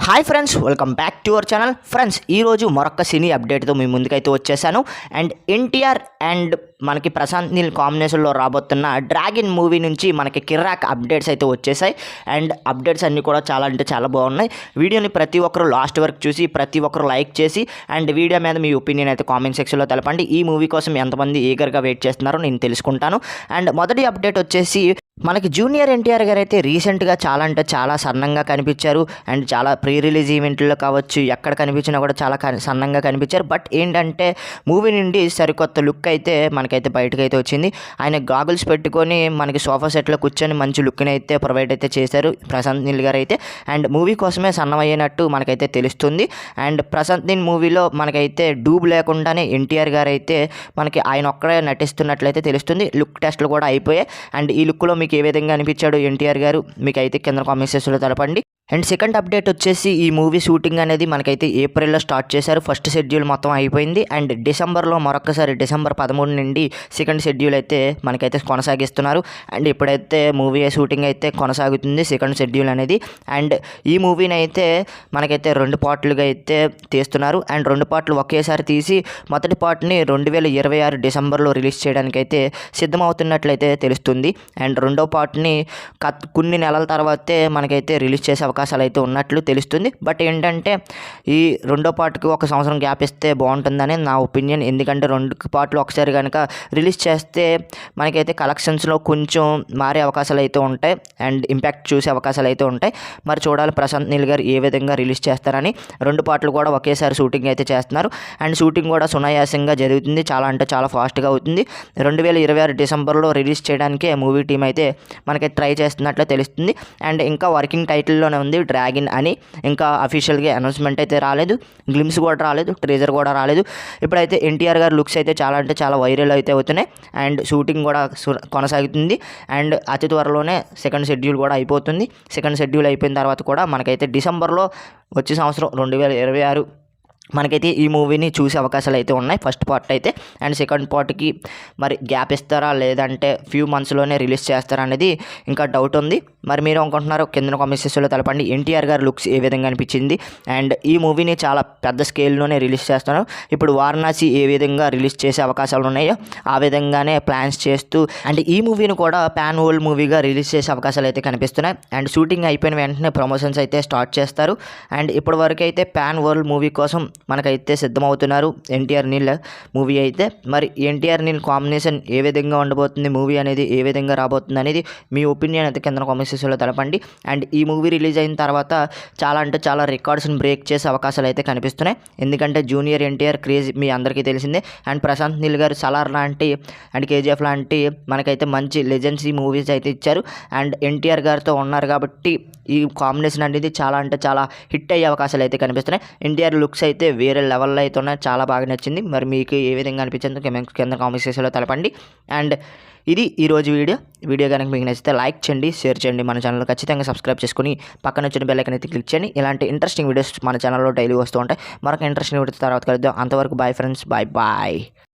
Hi friends, welcome back to our channel. Friends, ఈరోజు మరొక సినీ అప్డేట్తో మీ ముందుకైతే వచ్చేసాను. అండ్ ఎన్టీఆర్ అండ్ మనకి ప్రశాంత్ నీల్ కాంబినేషన్లో రాబోతున్న డ్రాగన్ మూవీ నుంచి మనకి కిర్రాక్ అప్డేట్స్ అయితే వచ్చేసాయి. అండ్ అప్డేట్స్ అన్నీ కూడా చాలా అంటే చాలా బాగున్నాయి. వీడియోని ప్రతి ఒక్కరు లాస్ట్ వరకు చూసి ప్రతి ఒక్కరు లైక్ చేసి అండ్ వీడియో మీద మీ ఒపీనియన్ అయితే కామెంట్ సెక్షన్లో తెలపండి. ఈ మూవీ కోసం ఎంతమంది ఈగర్గా వెయిట్ చేస్తున్నారో నేను తెలుసుకుంటాను. అండ్ మొదటి అప్డేట్ వచ్చేసి మనకి జూనియర్ ఎన్టీఆర్ గారు అయితే రీసెంట్గా చాలా అంటే చాలా సన్నంగా కనిపించారు. అండ్ చాలా ప్రీ రిలీజ్ ఈవెంట్లో కావచ్చు, ఎక్కడ కనిపించినా కూడా చాలా సన్నంగా కనిపించారు. బట్ ఏంటంటే మూవీ నుండి సరికొత్త లుక్ అయితే మనకైతే బయటకు అయితే వచ్చింది. ఆయన గాగుల్స్ పెట్టుకొని మనకి సోఫా సెట్లో కూర్చొని మంచి లుక్ని అయితే ప్రొవైడ్ అయితే చేశారు ప్రశాంత్ నీల్ గారు అయితే. అండ్ మూవీ కోసమే సన్నమయ్యేనట్టు మనకైతే తెలుస్తుంది. అండ్ ప్రశాంత్ నీల్ మూవీలో మనకైతే డూబ్ లేకుండానే ఎన్టీఆర్ గారు అయితే మనకి ఆయన ఒక్కడే నటిస్తున్నట్లయితే తెలుస్తుంది. లుక్ టెస్ట్లు కూడా అయిపోయాయి. అండ్ ఈ లుక్లో మీకు ఏ విధంగా అనిపించాడు ఎన్టీఆర్ గారు మీకు అయితే కింద కామెంట్ సెక్షన్లో తెలపండి. అండ్ సెకండ్ అప్డేట్ వచ్చేసి ఈ మూవీ షూటింగ్ అనేది మనకైతే ఏప్రిల్లో స్టార్ట్ చేశారు. ఫస్ట్ షెడ్యూల్ మొత్తం అయిపోయింది. అండ్ డిసెంబర్లో మరొకసారి డిసెంబర్ 13 నుండి సెకండ్ షెడ్యూల్ అయితే మనకైతే కొనసాగిస్తున్నారు. అండ్ ఇప్పుడైతే మూవీ షూటింగ్ అయితే కొనసాగుతుంది సెకండ్ షెడ్యూల్ అనేది. అండ్ ఈ మూవీని అయితే మనకైతే 2 పార్ట్లుగా అయితే తీస్తున్నారు. అండ్ 2 పార్ట్లు ఒకేసారి తీసి మొదటి పార్ట్ని 2026 డిసెంబర్లో రిలీజ్ చేయడానికి అయితే సిద్ధమవుతున్నట్లయితే తెలుస్తుంది. అండ్ రెండో పార్ట్ని కొన్ని నెలల తర్వాతే మనకైతే రిలీజ్ చేసే అవకాశాలు అయితే ఉన్నట్లు తెలుస్తుంది. బట్ ఏంటంటే ఈ రెండో పార్ట్కి 1 సంవత్సరం గ్యాప్ ఇస్తే బాగుంటుందని నా ఒపీనియన్. ఎందుకంటే 2 పార్ట్లు ఒకసారి కనుక రిలీజ్ చేస్తే మనకైతే కలెక్షన్స్లో కొంచెం మారే అవకాశాలు అయితే ఉంటాయి. అండ్ ఇంపాక్ట్ చూసే అవకాశాలు అయితే ఉంటాయి. మరి చూడాలి ప్రశాంత్ నీల్ గారు ఏ విధంగా రిలీజ్ చేస్తారని. 2 పార్ట్లు కూడా ఒకేసారి షూటింగ్ అయితే చేస్తున్నారు. అండ్ షూటింగ్ కూడా సునాయాసంగా జరుగుతుంది. చాలా అంటే చాలా ఫాస్ట్గా అవుతుంది. 2026 డిసెంబర్లో రిలీజ్ చేయడానికే మూవీ టీం అయితే మనకి ట్రై చేస్తున్నట్లు తెలుస్తుంది. అండ్ ఇంకా వర్కింగ్ టైటిల్లోనే ఉంది డ్రాగన్ అని. ఇంకా అఫీషియల్గా అనౌన్స్మెంట్ అయితే రాలేదు, గ్లిమ్స్ కూడా రాలేదు, ట్రేజర్ కూడా రాలేదు. ఇప్పుడైతే ఎన్టీఆర్ గారు లుక్స్ అయితే చాలా అంటే చాలా వైరల్ అయితే అవుతున్నాయి. అండ్ షూటింగ్ కూడా కొనసాగుతుంది. అండ్ అతి త్వరలోనే సెకండ్ షెడ్యూల్ కూడా అయిపోతుంది. సెకండ్ షెడ్యూల్ అయిపోయిన తర్వాత కూడా మనకైతే డిసెంబర్లో వచ్చే సంవత్సరం 2026 మనకైతే ఈ మూవీని చూసే అవకాశాలు అయితే ఉన్నాయి ఫస్ట్ పార్ట్ అయితే. అండ్ సెకండ్ పార్ట్కి మరి గ్యాప్ ఇస్తారా లేదంటే ఫ్యూ మంత్స్లోనే రిలీజ్ చేస్తారా అనేది ఇంకా డౌట్ ఉంది. మరి మీరు అనుకుంటున్నారో కింద కామెంట్ సెక్షన్లో తెలపండి. ఎన్టీఆర్ గారు లుక్స్ ఏ విధంగా అనిపించింది. అండ్ ఈ మూవీని చాలా పెద్ద స్కేల్లోనే రిలీజ్ చేస్తున్నారు. ఇప్పుడు వారణాసి ఏ విధంగా రిలీజ్ చేసే అవకాశాలు ఉన్నాయో ఆ విధంగానే ప్లాన్స్ చేస్తూ అండ్ ఈ మూవీని కూడా పాన్ వరల్డ్ మూవీగా రిలీజ్ చేసే అవకాశాలు అయితే కనిపిస్తున్నాయి. అండ్ షూటింగ్ అయిపోయిన వెంటనే ప్రమోషన్స్ అయితే స్టార్ట్ చేస్తారు. అండ్ ఇప్పటి వరకు అయితే పాన్ వరల్డ్ మూవీ కోసం మనకైతే సిద్ధమవుతున్నారు ఎన్టీఆర్ నీల్ మూవీ అయితే. మరి ఎన్టీఆర్ నీల్ కాంబినేషన్ ఏ విధంగా ఉండబోతుంది, మూవీ అనేది ఏ విధంగా రాబోతుంది అనేది మీ ఒపీనియన్ అయితే కింద కామెంట్ సెక్షన్లో తెలపండి. అండ్ ఈ మూవీ రిలీజ్ అయిన తర్వాత చాలా అంటే చాలా రికార్డ్స్ని బ్రేక్ చేసే అవకాశాలు అయితే కనిపిస్తున్నాయి. ఎందుకంటే జూనియర్ ఎన్టీఆర్ క్రేజ్ మీ అందరికీ తెలిసిందే. అండ్ ప్రశాంత్ నీల్ గారు సలార్ లాంటి అండ్ కేజీఎఫ్ లాంటి మనకైతే మంచి లెజెండ్స్ ఈ మూవీస్ అయితే ఇచ్చారు. అండ్ ఎన్టీఆర్ గారితో ఉన్నారు కాబట్టి ఈ కాంబినేషన్ అనేది చాలా అంటే చాలా హిట్ అయ్యే అవకాశాలు అయితే కనిపిస్తున్నాయి. ఎన్టీఆర్ లుక్స్ అయితే వేరే లెవెల్లో అయితే ఉన్నాయి. చాలా బాగా నచ్చింది. మరి మీకు ఏ విధంగా అనిపించిందో కింద కామెంట్ సెక్షన్లో తెలపండి. అండ్ ఇది ఈరోజు వీడియో కనుక మీకు నచ్చితే లైక్ చేయండి, షేర్ చేయండి. మన ఛానల్ ఖచ్చితంగా సబ్స్క్రైబ్ చేసుకుని పక్కన వచ్చిన బెల్ ఐకాన్ అయితే క్లిక్ చేయండి. ఇలాంటి ఇంట్రెస్టింగ్ వీడియోస్ మన ఛానల్లో డైలీ వస్తూ ఉంటాయి. మరొక ఇంట్రెస్టింగ్ వీడియో తర్వాత కలుద్దాం. అంతవరకు బాయ్ ఫ్రెండ్స్, బాయ్ బాయ్.